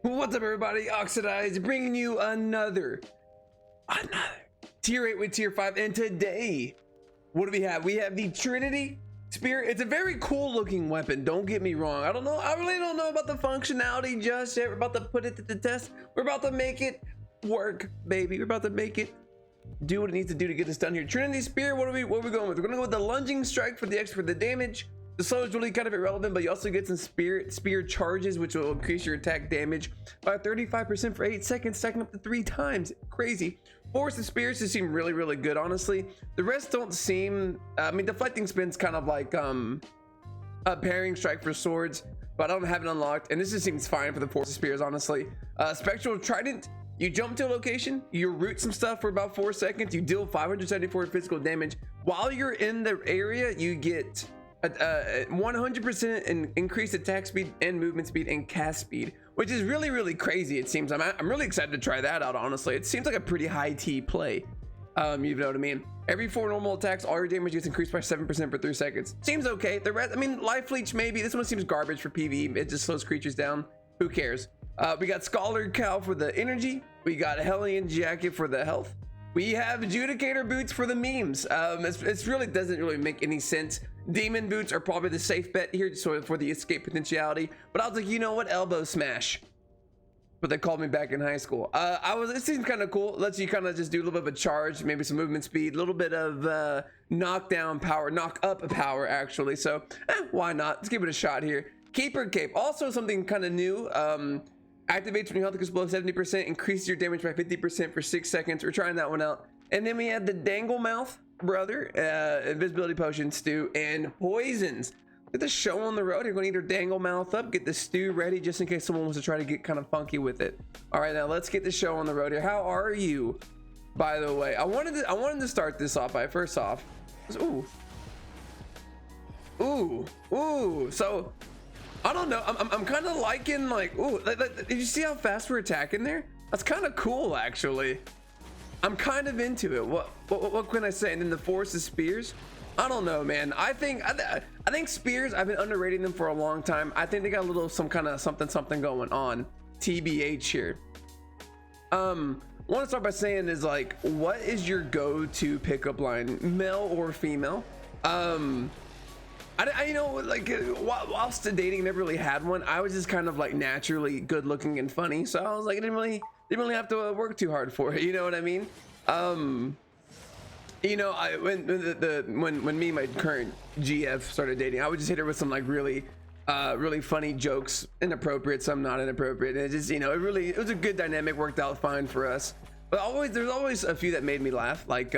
What's up, everybody? Oxidized bringing you another tier 8 with tier 5, and today what do we have? We have the Trinity Spear. It's a very cool looking weapon, don't get me wrong. I really don't know about the functionality just yet. We're about to put it to the test. We're about to make it work, baby. We're about to make it do what it needs to do to get this done here. Trinity Spear, what are we going with? We're gonna go with the lunging strike for the X for the damage. The slow is really kind of irrelevant, but you also get some spear charges, which will increase your attack damage by 35% for 8 seconds, stacking up to 3 times. Crazy. Force of spears just seem really good, honestly. The rest don't seem, I mean, deflecting spin's kind of like a parrying strike for swords, but I don't have it unlocked, and this just seems fine for the force of spears, honestly. Spectral trident, you jump to a location, you root some stuff for about 4 seconds, you deal 574 physical damage. While you're in the area, you get 100% increased attack speed and movement speed and cast speed, which is really crazy. It seems I'm really excited to try that out, honestly. It seems like a pretty high T play. You know what I mean. Every 4 normal attacks, all your damage gets increased by 7% for 3 seconds. Seems okay. The rest, I mean, life leech maybe. This one seems garbage for PvE. It just slows creatures down. Who cares? We got Scholar Cow for the energy. We got Hellion Jacket for the health. We have Adjudicator Boots for the memes. It's really doesn't really make any sense. Demon Boots are probably the safe bet here, so for the escape potentiality. But I was like, you know what? Elbow Smash. But they called me back in high school. It seems kind of cool. Lets you kind of just do a little bit of a charge, maybe some movement speed, a little bit of knockdown power, knock up power actually. So why not? Let's give it a shot here. Keeper Cape, also something kind of new. Activates when your health goes below 70%, increases your damage by 50% for 6 seconds. We're trying that one out. And then we have the Dangle Mouth, brother, invisibility potion, stew, and poisons. Get the show on the road. You're gonna eat her Dangle Mouth up, get the stew ready just in case someone wants to try to get kind of funky with it. All right, now let's get the show on the road here. How are you, by the way? I wanted to start this off by first off. Ooh. So I don't know. I'm kind of liking like, ooh, did you see how fast we're attacking there? That's kind of cool, actually. I'm kind of into it. What can I say? And then the force of spears. I don't know, man. I think spears. I've been underrating them for a long time. I think they got a little some kind of something going on. TBH here. Want to start by saying is like, what is your go-to pickup line, male or female? I you know, like whilst dating, never really had one. I was just kind of like naturally good looking and funny, so I was like, I didn't really have to work too hard for it. You know what I mean? You know, when me and my current GF started dating, I would just hit her with some like really funny jokes, inappropriate, some not inappropriate. And it just, you know, it was a good dynamic, worked out fine for us. But there's always a few that made me laugh, like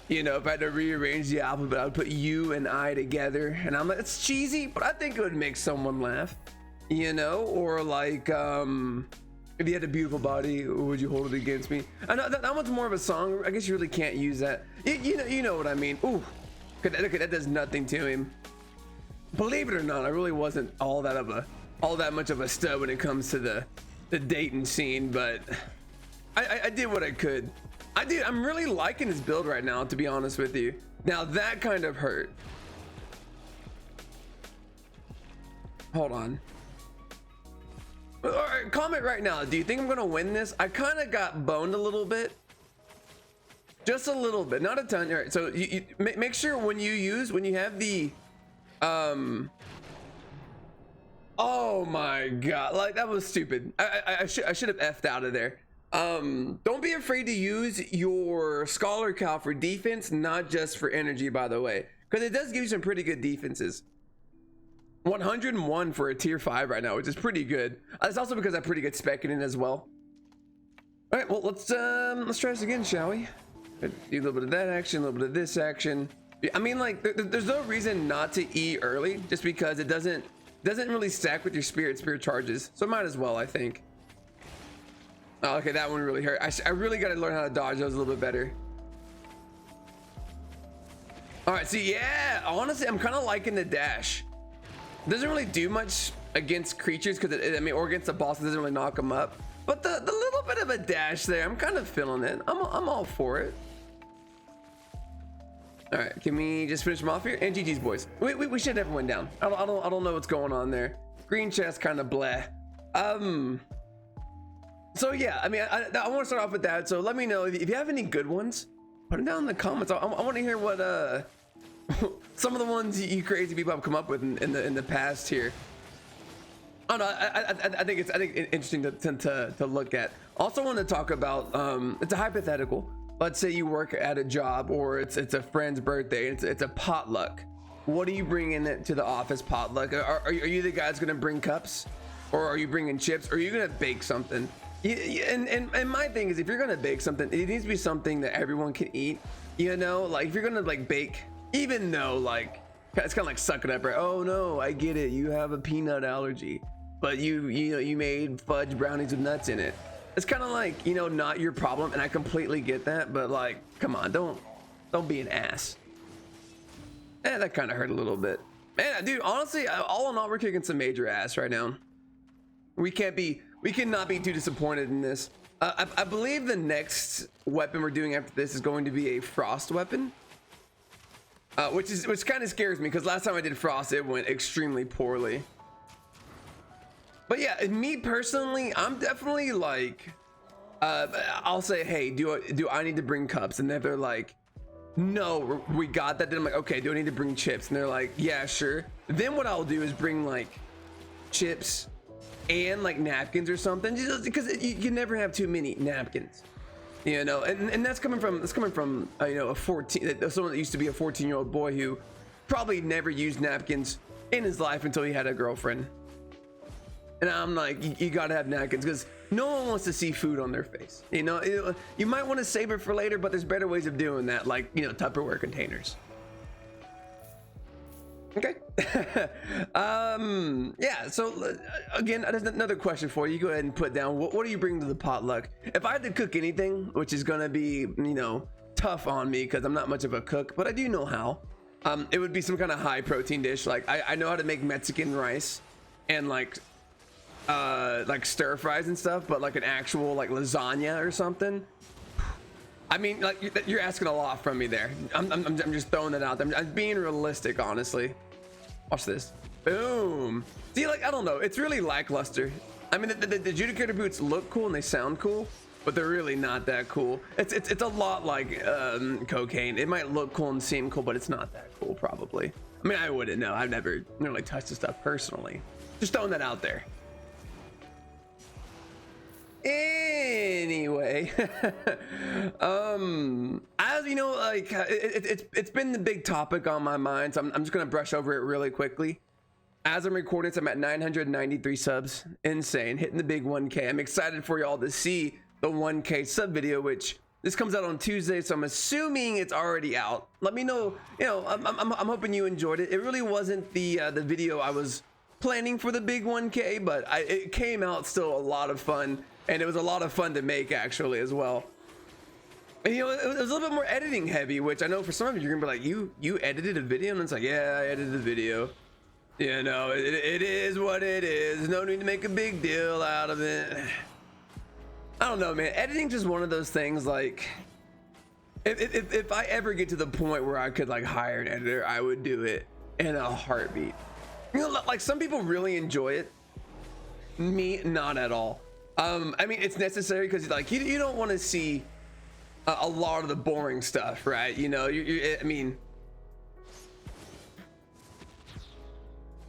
you know, if I had to rearrange the alphabet, I would put you and I together, and I'm like, it's cheesy, but I think it would make someone laugh, you know. Or like, if you had a beautiful body, would you hold it against me? I know that one's more of a song. I guess you really can't use that. You know what I mean. Ooh, that does nothing to him. Believe it or not, I really wasn't all that much of a stud when it comes to the dating scene, but I did what I could. I'm really liking this build right now, to be honest with you. Now that kind of hurt. Hold on. All right, comment right now. Do you think I'm gonna win this? I kind of got boned a little bit. Just a little bit, not a ton. All right, so you make sure when you have the oh my god, like that was stupid. I should have effed out of there. Don't be afraid to use your Scholar Cow for defense, not just for energy, by the way, because it does give you some pretty good defenses. 101 for a tier 5 right now, which is pretty good. It's also because I'm pretty good specking in as well. All right, well, let's try this again, shall we? Do a little bit of that action, a little bit of this action. I mean, like, there's no reason not to E early, just because it doesn't really stack with your spirit charges, so might as well, I think. Oh, okay, that one really hurt. I really got to learn how to dodge those a little bit better. All right, see, yeah, honestly, I'm kind of liking the dash. Doesn't really do much against creatures, because I mean, or against the boss, it doesn't really knock them up. But the little bit of a dash there, I'm kind of feeling it. I'm all for it. All right, can we just finish them off here? And GG's, boys. We should have everyone down. I don't know what's going on there. Green chest kind of bleh. So yeah, I mean, I want to start off with that. So let me know if you have any good ones. Put them down in the comments. I want to hear what some of the ones you crazy people have come up with in the past here. I don't know. I think it's interesting to look at. Also want to talk about it's a hypothetical. Let's say you work at a job, or it's a friend's birthday. It's a potluck. What are you bringing to the office potluck? Are you the guys gonna bring cups, or are you bringing chips? Or are you gonna bake something? And my thing is, if you're gonna bake something, it needs to be something that everyone can eat. You know, like if you're gonna like bake, even though like it's kind of like suck it up, right? Oh no, I get it. You have a peanut allergy, but you made fudge brownies with nuts in it. It's kind of like, you know, not your problem, and I completely get that, but like, come on, don't be an ass. That kind of hurt a little bit. Man, dude, honestly, all in all, we're kicking some major ass right now. We cannot be too disappointed in this. I believe the next weapon we're doing after this is going to be a frost weapon, which kind of scares me, because last time I did frost, it went extremely poorly. But yeah, me personally, I'm definitely like, I'll say, hey, do I need to bring cups? And if they're like, no, we got that, then I'm like, okay, do I need to bring chips? And they're like, yeah, sure. Then what I'll do is bring like chips and like napkins or something, just because you can never have too many napkins, you know. And that's coming from you know, someone that used to be a 14-year-old boy who probably never used napkins in his life until he had a girlfriend. And I'm like, you gotta have napkins, because no one wants to see food on their face. You know, you might want to save it for later, but there's better ways of doing that, like, you know, Tupperware containers. Okay. Yeah, so again, there's another question for you. Go ahead and put down, what do you bring to the potluck? If I had to cook anything, which is gonna be, you know, tough on me because I'm not much of a cook, but I do know how, it would be some kind of high protein dish. Like I know how to make Mexican rice and like stir fries and stuff, but like an actual like lasagna or something. I mean, like, you're asking a lot from me there. I'm just throwing that out there. I'm being realistic, honestly. Watch this. Boom. See, like, I don't know. It's really lackluster. I mean, the adjudicator boots look cool and they sound cool, but they're really not that cool. It's a lot like cocaine. It might look cool and seem cool, but it's not that cool, probably. I mean, I wouldn't know. I've never really touched the stuff personally. Just throwing that out there. Anyway, as you know, like it's been the big topic on my mind, so I'm just gonna brush over it really quickly. As I'm recording this, I'm at 993 subs. Insane, hitting the big 1K. I'm excited for y'all to see the 1K sub video, which this comes out on Tuesday, so I'm assuming it's already out. Let me know. You know, I'm hoping you enjoyed it. It really wasn't the video I was planning for the big 1K, but it came out still a lot of fun. And it was a lot of fun to make, actually, as well. And, you know, it was a little bit more editing heavy, which I know for some of you, you're gonna be like, you edited a video? And it's like, yeah, I edited a video. You know, it is what it is. No need to make a big deal out of it. I don't know, man. Editing's just one of those things, like, if I ever get to the point where I could, like, hire an editor, I would do it in a heartbeat. You know, like, some people really enjoy it. Me, not at all. I mean, it's necessary because like you don't want to see a lot of the boring stuff, right? You know, I mean,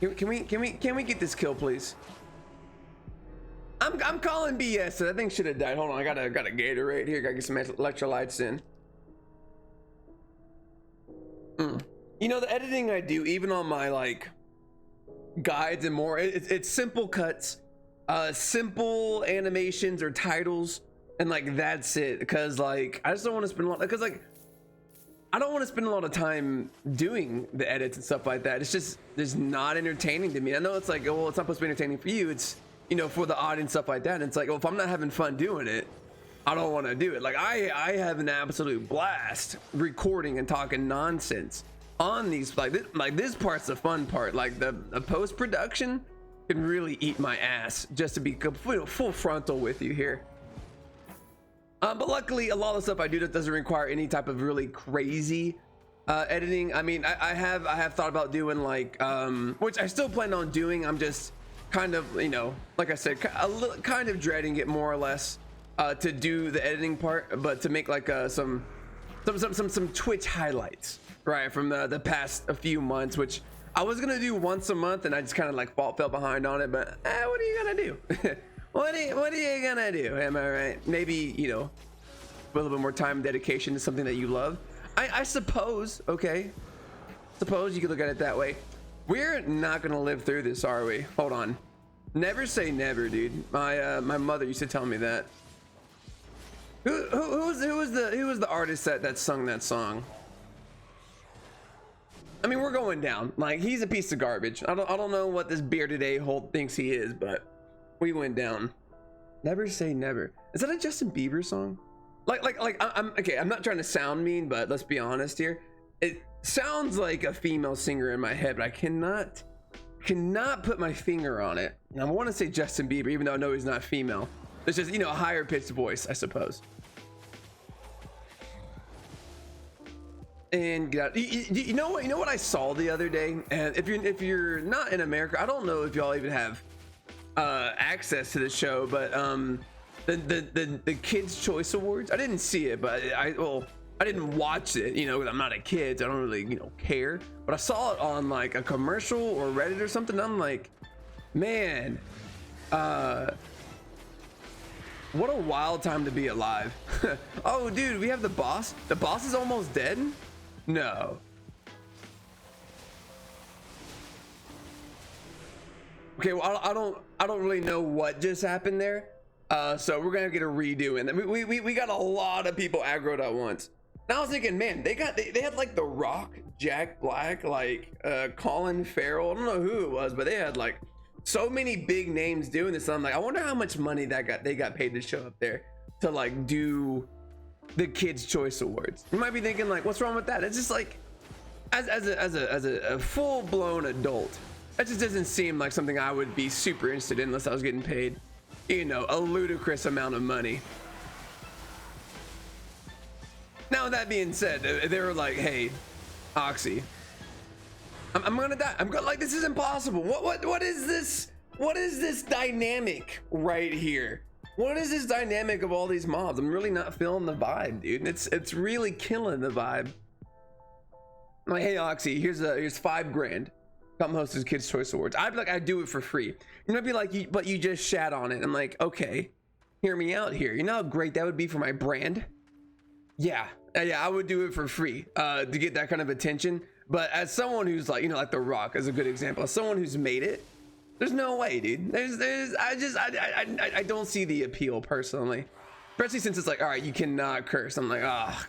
can we get this kill, please? I'm calling BS. That thing should have died. Hold on, I got a Gatorade here. Gotta get some electrolytes in. You know, the editing I do, even on my like guides and more, it's simple cuts. Simple animations or titles, and like that's it, because like I just don't want to spend a lot, because like I don't want to spend a lot of time doing the edits and stuff like that. It's just not entertaining to me. I know it's like, well, it's not supposed to be entertaining for you, it's, you know, for the audience, stuff like that. And it's like, well, if I'm not having fun doing it, I don't want to do it. Like I have an absolute blast recording and talking nonsense on these, like this part's the fun part. Like the post-production can really eat my ass, just to be full frontal with you here. But luckily, a lot of the stuff I do that doesn't require any type of really crazy editing. I mean, I have thought about doing like, which I still plan on doing. I'm just kind of, you know, like I said, kind of dreading it more or less, to do the editing part, but to make like some Twitch highlights, right, from the past a few months, which I was gonna do once a month, and I just kind of like fell behind on it. But what are you gonna do? what are you gonna do? Am I right? Maybe, you know, a little bit more time and dedication to something that you love. I suppose. Okay, suppose you could look at it that way. We're not gonna live through this, are we? Hold on. Never say never, dude. My mother used to tell me that. Who was the artist that sung that song? I mean, we're going down. Like, he's a piece of garbage. I don't know what this bearded a-hole thinks he is, but we went down. Never say never. Is that a Justin Bieber song? I'm okay. I'm not trying to sound mean, but let's be honest here. It sounds like a female singer in my head, but I cannot put my finger on it. And I want to say Justin Bieber, even though I know he's not female. It's just, you know, a higher pitched voice, I suppose. And you know what I saw the other day? And if you're not in America, I don't know if y'all even have access to the show, but the Kids Choice Awards. I didn't see it, but I didn't watch it, you know, because I'm not a kid, so I don't really, you know, care. But I saw it on like a commercial or Reddit or something. I'm like, man, what a wild time to be alive. Oh, dude, we have the boss. The boss is almost dead. No. Okay, well, I don't really know what just happened there. So we're gonna get a redo, and we got a lot of people aggroed at once. Now I was thinking, man, they had like The Rock, Jack Black, like Colin Farrell. I don't know who it was, but they had like so many big names doing this. I'm like, I wonder how much money they got paid to show up there to like do the Kids Choice Awards. You might be thinking like, what's wrong with that? It's just like, as a full-blown adult, that just doesn't seem like something I would be super interested in unless I was getting paid, you know, a ludicrous amount of money. Now, that being said, they were like, hey, Oxy, I'm gonna die. I'm gonna, like, this is impossible. What is this? What is this dynamic right here? What is this dynamic of all these mobs? I'm really not feeling the vibe, dude. It's really killing the vibe. I'm like, hey, Oxy, here's $5 grand. Come host this Kids Choice Awards. I'd be like, I'd do it for free. You know, I'd be like, but you just shat on it. I'm like, okay, hear me out here. You know how great that would be for my brand? Yeah, I would do it for free to get that kind of attention. But as someone who's like, you know, like The Rock is a good example. As someone who's made it, there's no way, dude. I don't see the appeal personally, especially since it's like, all right, you cannot curse. I'm like, ah,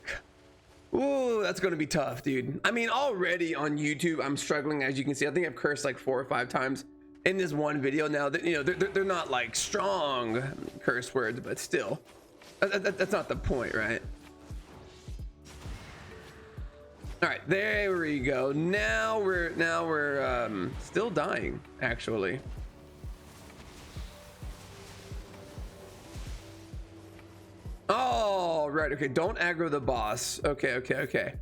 ooh, that's gonna be tough, dude. I mean, already on YouTube, I'm struggling, as you can see. I think I've cursed like 4 or 5 times in this one video. Now, you know, they're not like strong curse words, but still, that's not the point, right? All right, there we go. Now we're still dying, actually. Oh, right. Okay, don't aggro the boss. Okay.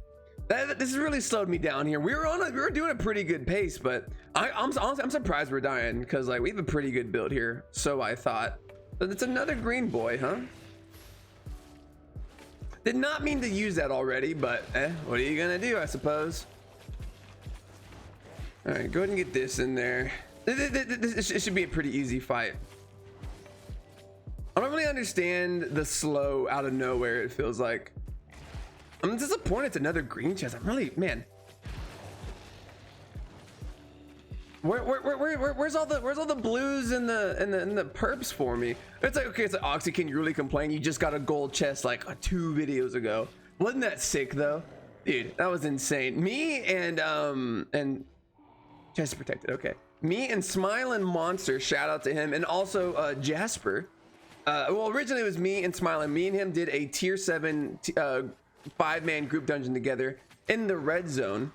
This has really slowed me down here. We were doing a pretty good pace, but I'm surprised we're dying because like we have a pretty good build here. So I thought. But it's another green boy, huh? Did not mean to use that already, but what are you gonna do, I suppose? All right, go ahead and get this in there. This should be a pretty easy fight. I don't really understand the slow out of nowhere, it feels like. I'm disappointed it's another green chest. I'm really, man. Where's all the blues and the perps for me? It's like, okay, it's like, Oxy, can you really complain? You just got a gold chest like 2 videos ago. Wasn't that sick though? Dude, that was insane. Me and chest protected, okay. Me and Smiling Monster, shout out to him, and also Jasper. Well, originally it was me and Smiling. Me and him did a tier 7 5-man group dungeon together in the red zone.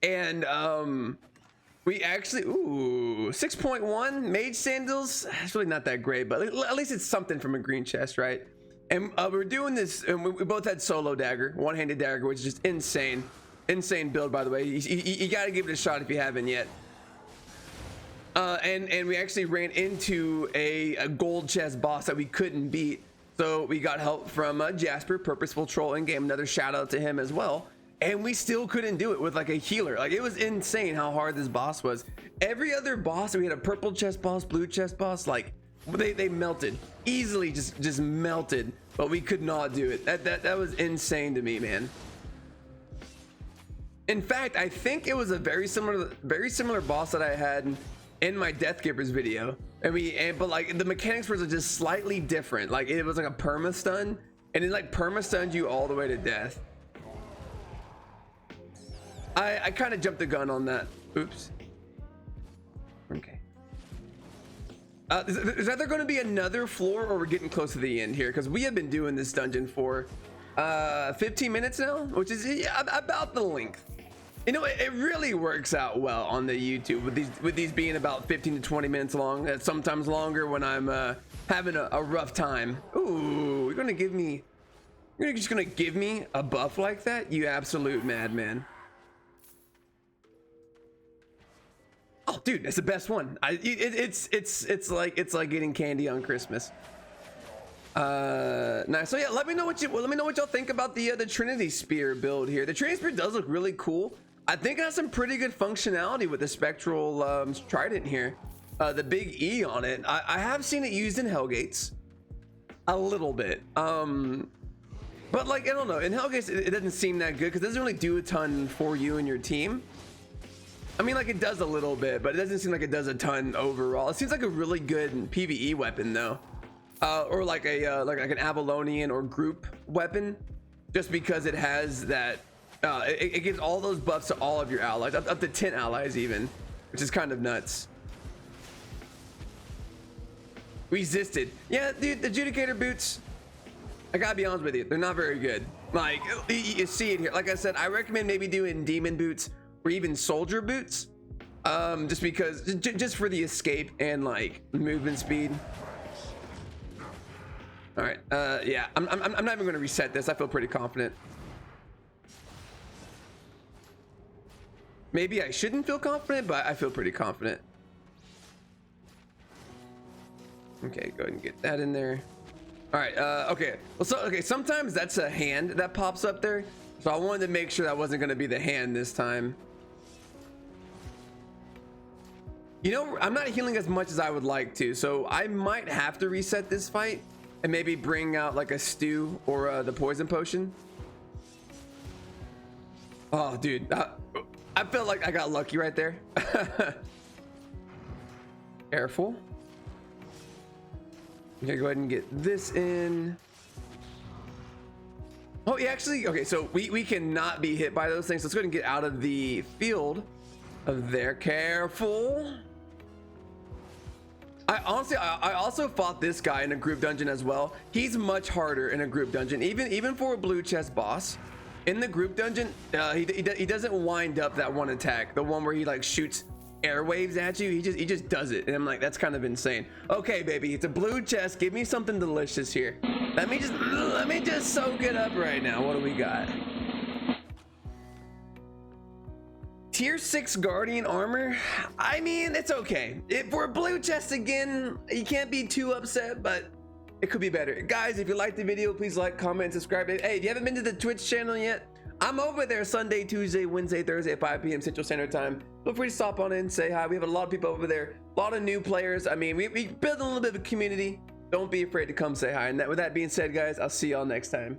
And we actually, 6.1 mage sandals. It's really not that great, but at least it's something from a green chest, right? And we're doing this, and we both had solo dagger, one-handed dagger, which is just insane build, by the way. You got to give it a shot if you haven't yet. And we actually ran into a gold chest boss that we couldn't beat, so we got help from Jasper, Purposeful Troll in game. Another shout out to him as well. And we still couldn't do it with like a healer. Like, it was insane how hard this boss was. Every other boss, we had a purple chest boss, blue chest boss, like they melted easily, just melted, but we could not do it. That was insane to me, man. In fact, I think it was a very similar boss that I had in my Deathgivers video, but like the mechanics were just slightly different. Like, it was like a perma stun, and it like perma stunned you all the way to death. I kind of jumped the gun on that. Oops. Okay. Is either going to be another floor, or we're getting close to the end here? Because we have been doing this dungeon for 15 minutes now, which is about the length. You know, it really works out well on the YouTube with these being about 15 to 20 minutes long. Sometimes longer when I'm having a rough time. Ooh, you're just gonna give me a buff like that, you absolute madman. Oh, dude, that's the best one. It's like getting candy on Christmas. Nice. So yeah, let me know what y'all think about the Trinity Spear build here. The Trinity Spear does look really cool. I think it has some pretty good functionality with the spectral trident here. The big E on it. I have seen it used in Hellgates a little bit. But like, I don't know. In Hellgates, it doesn't seem that good because it doesn't really do a ton for you and your team. I mean, like, it does a little bit, but it doesn't seem like it does a ton overall. It seems like a really good PvE weapon though, or like a like an Avalonian or group weapon, just because it has that. It gives all those buffs to all of your allies, up to 10 allies even, which is kind of nuts. Resisted, yeah, dude. The Adjudicator boots, I gotta be honest with you, they're not very good. Like, you see it here. Like I said, I recommend maybe doing demon boots or even soldier boots, just because, just for the escape and like movement speed. All right, yeah, I'm not even going to reset this. I feel pretty confident. Maybe I shouldn't feel confident, but I feel pretty confident. Okay, go ahead and get that in there. All right, okay. Well, sometimes that's a hand that pops up there, so I wanted to make sure that wasn't going to be the hand this time. You know, I'm not healing as much as I would like to, so I might have to reset this fight and maybe bring out like a stew or the poison potion. Oh, dude, I felt like I got lucky right there. Careful. Okay, go ahead and get this in. Oh, yeah, actually, okay, so we cannot be hit by those things. Let's go ahead and get out of the field of there. Careful. I also fought this guy in a group dungeon as well. He's much harder in a group dungeon, even for a blue chest boss. In the group dungeon, he doesn't wind up that one attack, the one where he like shoots airwaves at you. He just does it, and I'm like, that's kind of insane. Okay, baby, it's a blue chest. Give me something delicious here. Let me just soak it up right now. What do we got? Tier 6 Guardian armor. I mean, it's okay. For a blue chest again, you can't be too upset, but it could be better. Guys, if you liked the video, please like, comment, and subscribe. Hey, if you haven't been to the Twitch channel yet, I'm over there Sunday, Tuesday, Wednesday, Thursday at 5 p.m. Central Standard Time. Feel free to stop on in, say hi. We have a lot of people over there, a lot of new players. I mean, we build a little bit of a community. Don't be afraid to come say hi. And with that being said, guys, I'll see y'all next time.